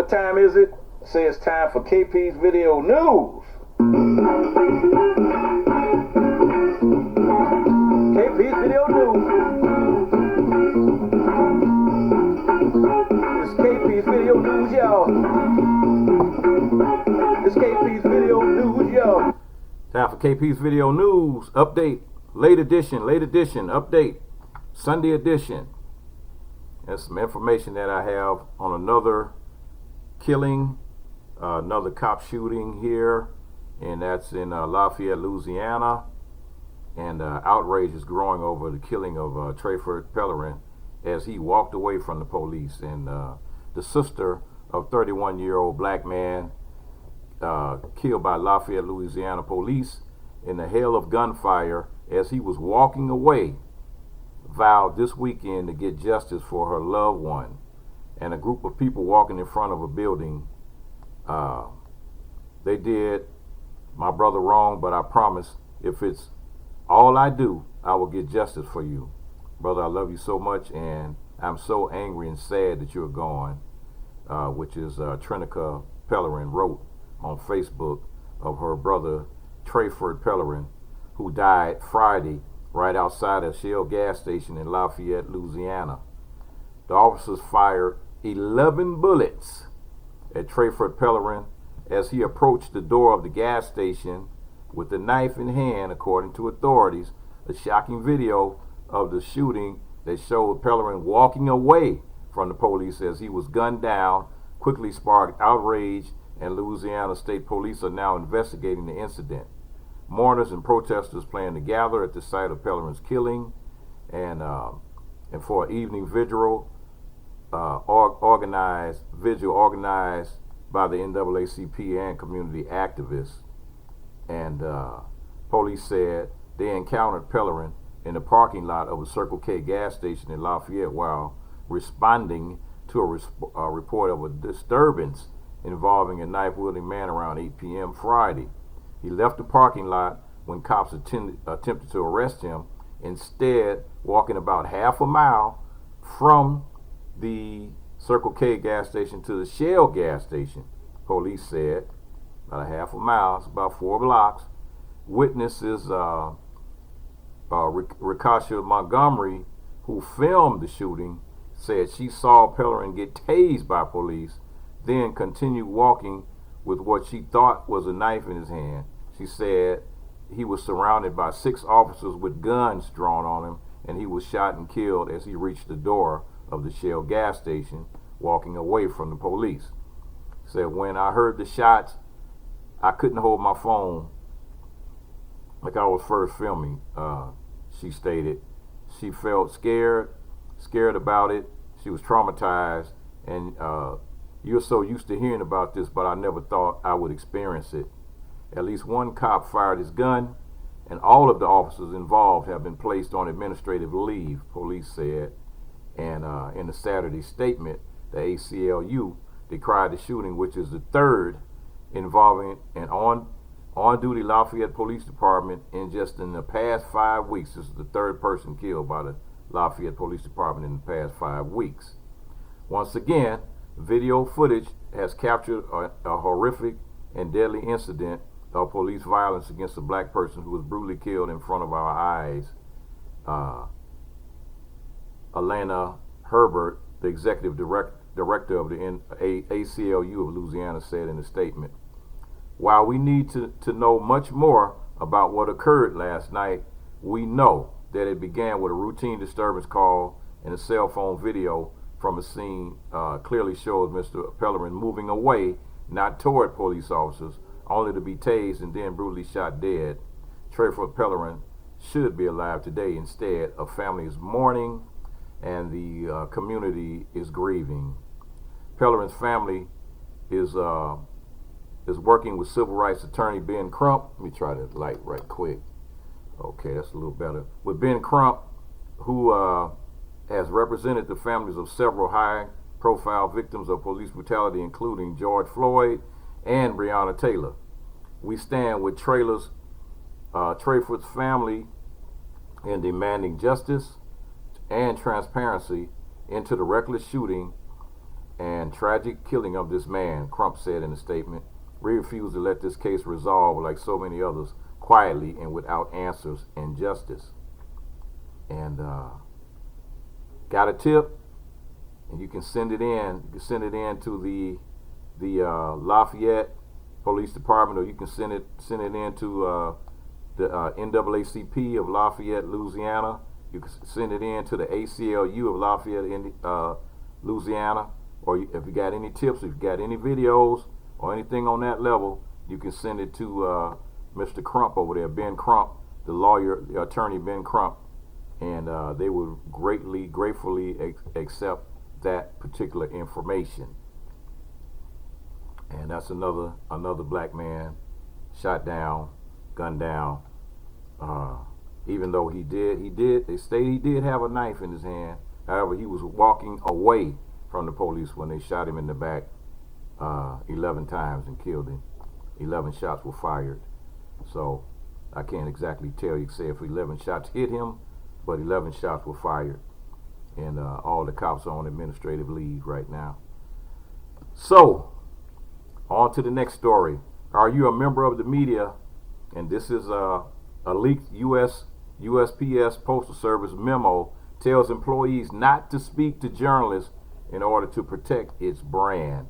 What time is it? Say it's time for KP's Video News. KP's Video News. It's KP's Video News, y'all. It's KP's Video News, y'all. Time for KP's Video News. Update. Late edition, update. Sunday edition. There's some information that I have on another killing, another cop shooting here, and that's in Lafayette, Louisiana. And outrage is growing over the killing of Trayford Pellerin as he walked away from the police. And the sister of 31-year-old black man killed by Lafayette, Louisiana police in the hail of gunfire as he was walking away, vowed this weekend to get justice for her loved one. And a group of people walking in front of a building, they did my brother wrong, but I promise if it's all I do, I will get justice for you. Brother, I love you so much, and I'm so angry and sad that you're gone, which is Trayford Pellerin wrote on Facebook of her brother Trayford Pellerin, who died Friday right outside a Shell gas station in Lafayette, Louisiana. The officers fired 11 bullets at Trayford Pellerin as he approached the door of the gas station with the knife in hand, according to authorities. A shocking video of the shooting that showed Pellerin walking away from the police as he was gunned down quickly sparked outrage, and Louisiana State Police are now investigating the incident. Mourners and protesters plan to gather at the site of Pellerin's killing, and for an evening vigil organized by the NAACP and community activists. And police said they encountered Pellerin in the parking lot of a Circle K gas station in Lafayette while responding to a report of a disturbance involving a knife-wielding man around 8 p.m. Friday. He left the parking lot when cops attempted to arrest him, instead walking about half a mile from the Circle K gas station to the Shell gas station. Police said about a half a mile, it's about 4 blocks. Witnesses, Rikasha Montgomery, who filmed the shooting, said she saw Pellerin get tased by police, then continued walking with what she thought was a knife in his hand. She said he was surrounded by 6 officers with guns drawn on him, and he was shot and killed as he reached the door of the Shell gas station, walking away from the police. Said, when I heard the shots, I couldn't hold my phone like I was first filming, she stated. She felt scared about it. She was traumatized, and you're so used to hearing about this, but I never thought I would experience it. At least one cop fired his gun, and all of the officers involved have been placed on administrative leave, police said. And in a Saturday statement, the ACLU decried the shooting, which is the third involving an on-duty Lafayette Police Department in the past 5 weeks. This is the third person killed by the Lafayette Police Department in the past 5 weeks. Once again, video footage has captured a horrific and deadly incident of police violence against a black person who was brutally killed in front of our eyes. Alana Herbert, the executive director of the ACLU of Louisiana, said in a statement, "While we need to know much more about what occurred last night, we know that it began with a routine disturbance call, and a cell phone video from a scene clearly shows Mr. Pellerin moving away, not toward police officers, only to be tased and then brutally shot dead. Trayford Pellerin should be alive today. Instead, a family is mourning and the community is grieving." Pellerin's family is working with civil rights attorney Ben Crump. Let me try the light right quick. Okay, that's a little better. With Ben Crump, who has represented the families of several high-profile victims of police brutality, including George Floyd and Breonna Taylor. We stand with Trayford's family in demanding justice and transparency into the reckless shooting and tragic killing of this man, Crump said in a statement. We refuse to let this case resolve like so many others, quietly and without answers and justice. And got a tip, and you can send it in. You can send it in to the Lafayette Police Department, or you can send it in to the NAACP of Lafayette, Louisiana. You can send it in to the ACLU of Lafayette, Louisiana. Or if you got any tips, if you got any videos or anything on that level, you can send it to Mr. Crump over there, Ben Crump, the lawyer, the attorney Ben Crump, and they would gratefully accept that particular information. And that's another black man shot down, gunned down. Even though they say he did have a knife in his hand. However, he was walking away from the police when they shot him in the back 11 times and killed him. 11 shots were fired. So I can't exactly tell you, say if 11 shots hit him, but 11 shots were fired. And all the cops are on administrative leave right now. So, on to the next story. Are you a member of the media? And this is a leaked USPS Postal Service memo tells employees not to speak to journalists in order to protect its brand.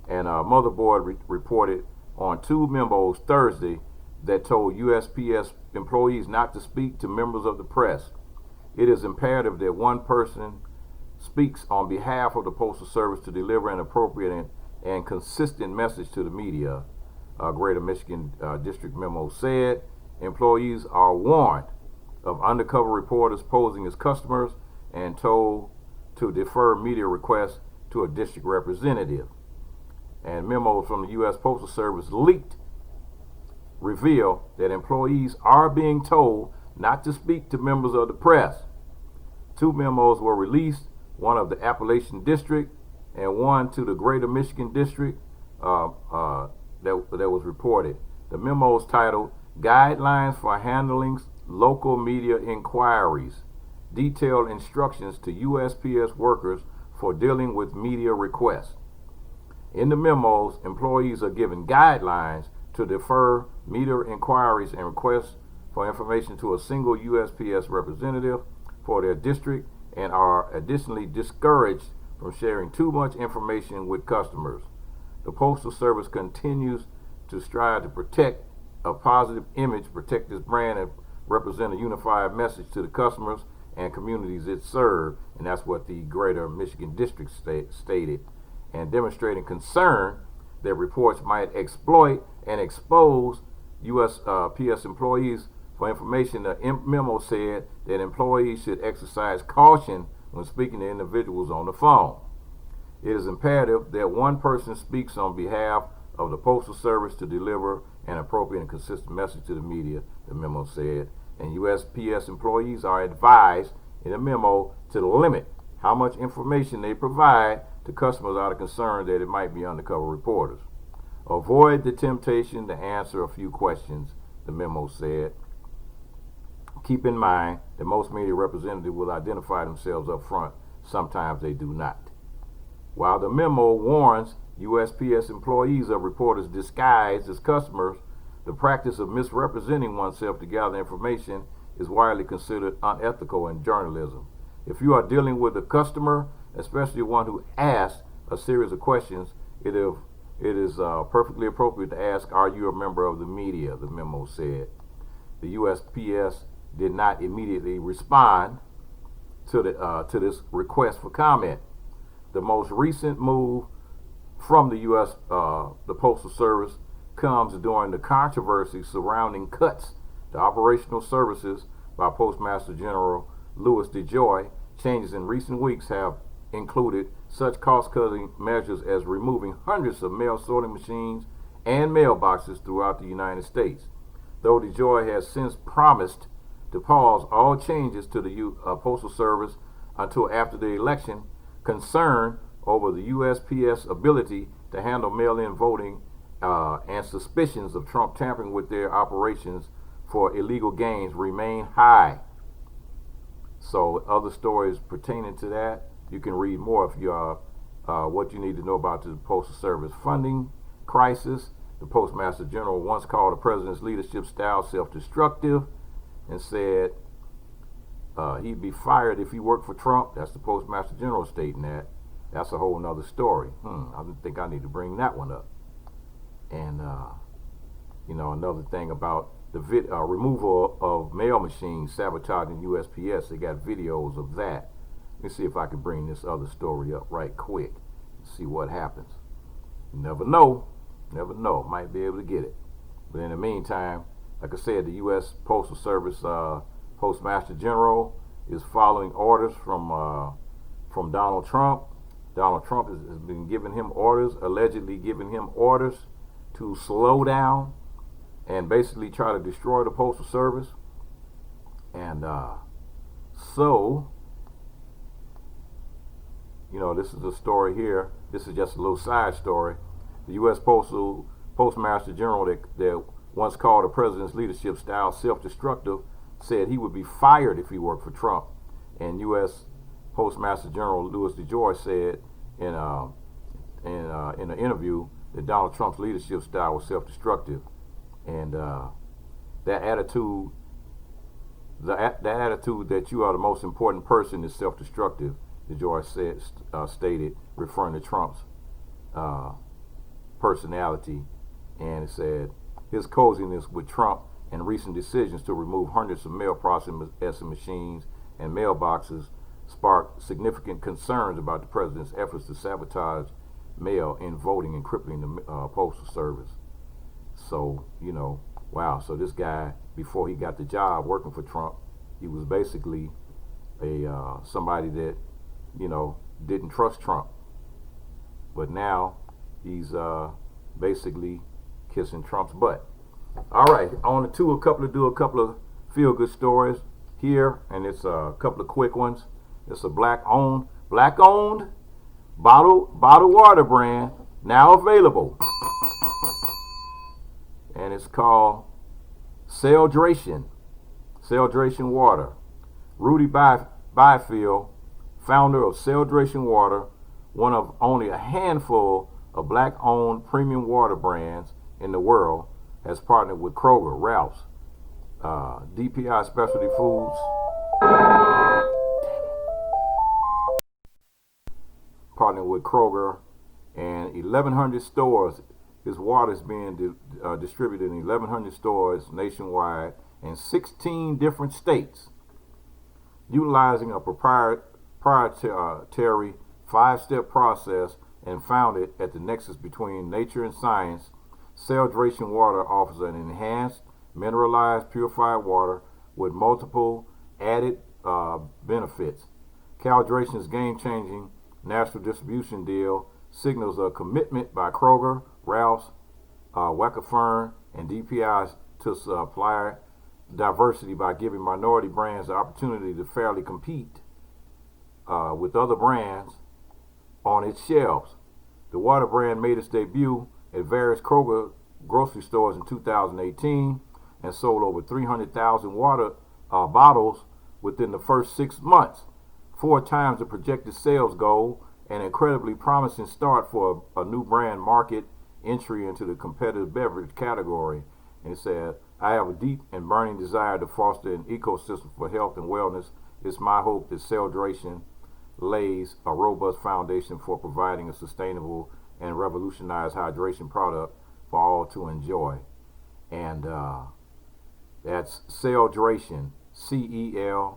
And Motherboard reported on 2 memos Thursday that told USPS employees not to speak to members of the press. It is imperative that one person speaks on behalf of the Postal Service to deliver an appropriate and consistent message to the media. Greater Michigan District memo said employees are warned of undercover reporters posing as customers and told to defer media requests to a district representative. And memos from the U.S. Postal Service leaked reveal that employees are being told not to speak to members of the press. 2 memos were released, one of the Appalachian District and one to the Greater Michigan District that was reported. The memos titled Guidelines for Handling Local Media Inquiries, detailed instructions to USPS workers for dealing with media requests. In the memos, employees are given guidelines to defer media inquiries and requests for information to a single USPS representative for their district and are additionally discouraged from sharing too much information with customers. The Postal Service continues to strive to protect a positive image, protect its brand, and represent a unified message to the customers and communities it serves, and that's what the Greater Michigan District stated, and demonstrating concern that reports might exploit and expose USPS employees for information. The memo said that employees should exercise caution when speaking to individuals on the phone. It is imperative that one person speaks on behalf of the Postal Service to deliver an appropriate and consistent message to the media, the memo said. And USPS employees are advised in the memo to limit how much information they provide to customers out of concern that it might be undercover reporters. Avoid the temptation to answer a few questions, the memo said. Keep in mind that most media representatives will identify themselves up front. Sometimes they do not. While the memo warns USPS employees of reporters disguised as customers, the practice of misrepresenting oneself to gather information is widely considered unethical in journalism. If you are dealing with a customer, especially one who asks a series of questions, it is perfectly appropriate to ask, are you a member of the media, the memo said. The USPS did not immediately respond to this request for comment. The most recent move from the Postal Service comes during the controversy surrounding cuts to operational services by Postmaster General Louis DeJoy. Changes in recent weeks have included such cost-cutting measures as removing hundreds of mail sorting machines and mailboxes throughout the United States. Though DeJoy has since promised to pause all changes to the Postal Service until after the election, concern over the USPS ability to handle mail-in voting and suspicions of Trump tampering with their operations for illegal gains remain high. So other stories pertaining to that, you can read more if you are what you need to know about the Postal Service funding crisis. The Postmaster General once called the president's leadership style self-destructive and said he'd be fired if he worked for Trump. That's the Postmaster General stating that. That's a whole nother story. I think I need to bring that one up. And, another thing about the removal of mail machines sabotaging USPS. They got videos of that. Let me see if I can bring this other story up right quick and see what happens. You never know. Never know. Might be able to get it. But in the meantime, like I said, the U.S. Postal Service Postmaster General is following orders from Donald Trump. Donald Trump has been giving him orders, allegedly giving him orders to slow down and basically try to destroy the Postal Service. And this is a story here. This is just a little side story. The U.S. Postmaster General that once called the president's leadership style self-destructive said he would be fired if he worked for Trump. And U.S. Postmaster General Louis DeJoy said in an interview that Donald Trump's leadership style was self-destructive, and that attitude that you are the most important person is self-destructive. DeJoy stated, referring to Trump's personality, and it said his coziness with Trump and recent decisions to remove hundreds of mail processing machines and mailboxes sparked significant concerns about the president's efforts to sabotage mail in voting and crippling the Postal Service. So, wow. So this guy, before he got the job working for Trump, he was basically somebody that, didn't trust Trump. But now he's basically kissing Trump's butt. All right, I want to do a couple of feel-good stories here, and it's a couple of quick ones. It's a black-owned bottled water brand now available, and it's called Celdration Water. Rudy Byfield, founder of Celdration Water, one of only a handful of black-owned premium water brands in the world, has partnered with Kroger, Ralph's, DPI Specialty Foods, partnered with Kroger, and 1,100 stores. His water is being distributed in 1,100 stores nationwide in 16 different states, utilizing a proprietary 5-step process and founded at the nexus between nature and science. Celdration Water offers an enhanced, mineralized, purified water with multiple added benefits. Celdration's game-changing national distribution deal signals a commitment by Kroger, Ralph's, Wackerfern, and DPI to supplier diversity by giving minority brands the opportunity to fairly compete with other brands on its shelves. The water brand made its debut at various Kroger grocery stores in 2018 and sold over 300,000 water bottles within the first 6 months, 4 times the projected sales goal, an incredibly promising start for a new brand market entry into the competitive beverage category. And it said, I have a deep and burning desire to foster an ecosystem for health and wellness. It's my hope that Celdration lays a robust foundation for providing a sustainable and revolutionized hydration product for all to enjoy. And that's Celdration, Celdration.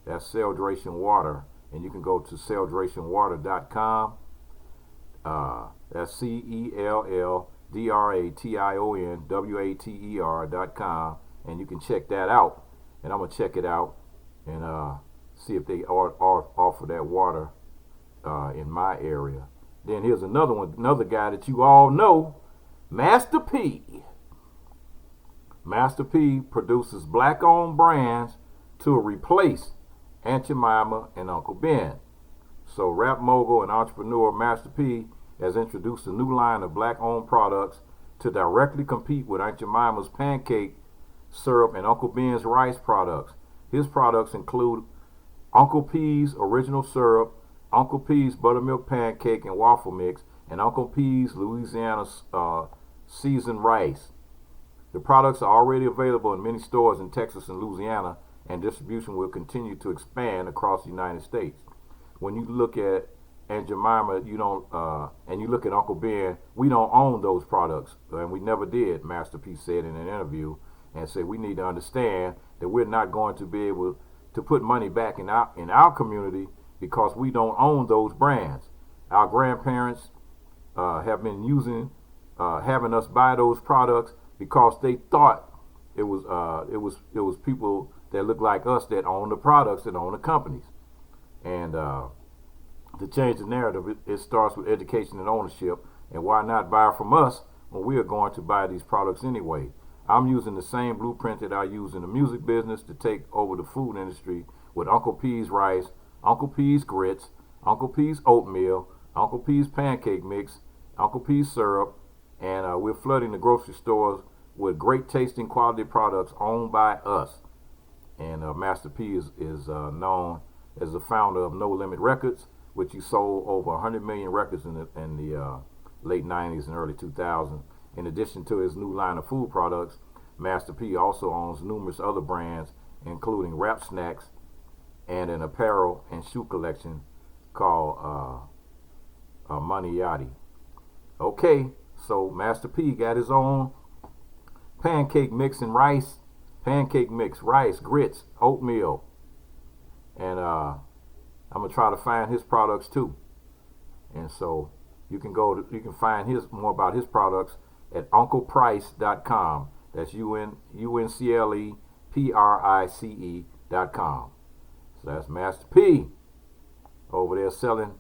That's Celdration Water, and you can go to celdrationwater.com. That's CELLDRATIONWATER.com, and you can check that out. And I'm gonna check it out and see if they offer that water in my area. Then here's another guy that you all know, Master P. Master P produces black-owned brands to replace Aunt Jemima and Uncle Ben. So rap mogul and entrepreneur Master P has introduced a new line of black-owned products to directly compete with Aunt Jemima's pancake syrup and Uncle Ben's rice products. His products include Uncle P's original syrup Uncle P's buttermilk pancake and waffle mix, and Uncle P's Louisiana seasoned rice. The products are already available in many stores in Texas and Louisiana, and distribution will continue to expand across the United States. When you look at Aunt Jemima, you don't, and you look at Uncle Ben, we don't own those products, and we never did. Master P said in an interview, and said we need to understand that we're not going to be able to put money back in our community because we don't own those brands. Our grandparents have been having us buy those products because they thought it was people that look like us that own the products, that own the companies. And to change the narrative, it starts with education and ownership. And why not buy from us when we are going to buy these products anyway? I'm using the same blueprint that I use in the music business to take over the food industry with Uncle P's rice, Uncle P's grits, Uncle P's oatmeal, Uncle P's pancake mix, Uncle P's syrup, and we're flooding the grocery stores with great tasting quality products owned by us. And Master P is known as the founder of No Limit Records, which he sold over 100 million records in the late 90s and early 2000s. In addition to his new line of food products, Master P also owns numerous other brands, including wrap snacks and an apparel and shoe collection called Maniati. Okay, so Master P got his own pancake mix and rice, rice, grits, oatmeal, and I'm gonna try to find his products too. And so you can find more about his products at uncleprice.com. That's UNCLEPRICE.com. So that's Master P over there selling.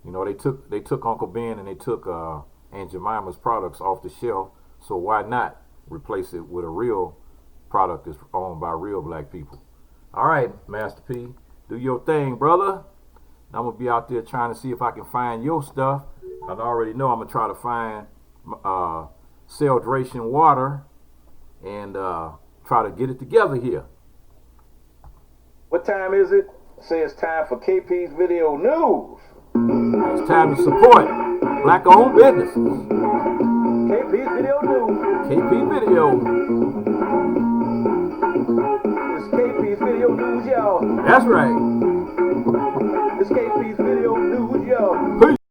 You know, they took Uncle Ben and they took Aunt Jemima's products off the shelf. So why not replace it with a real product that's owned by real black people? All right, Master P, do your thing, brother. I'm gonna be out there trying to see if I can find your stuff. I already know I'm gonna try to find Celdration water and try to get it together here. What time is it? Say it's time for KP's Video News. It's time to support black-owned businesses. KP's Video News. KP Video. It's KP's Video News, y'all. That's right.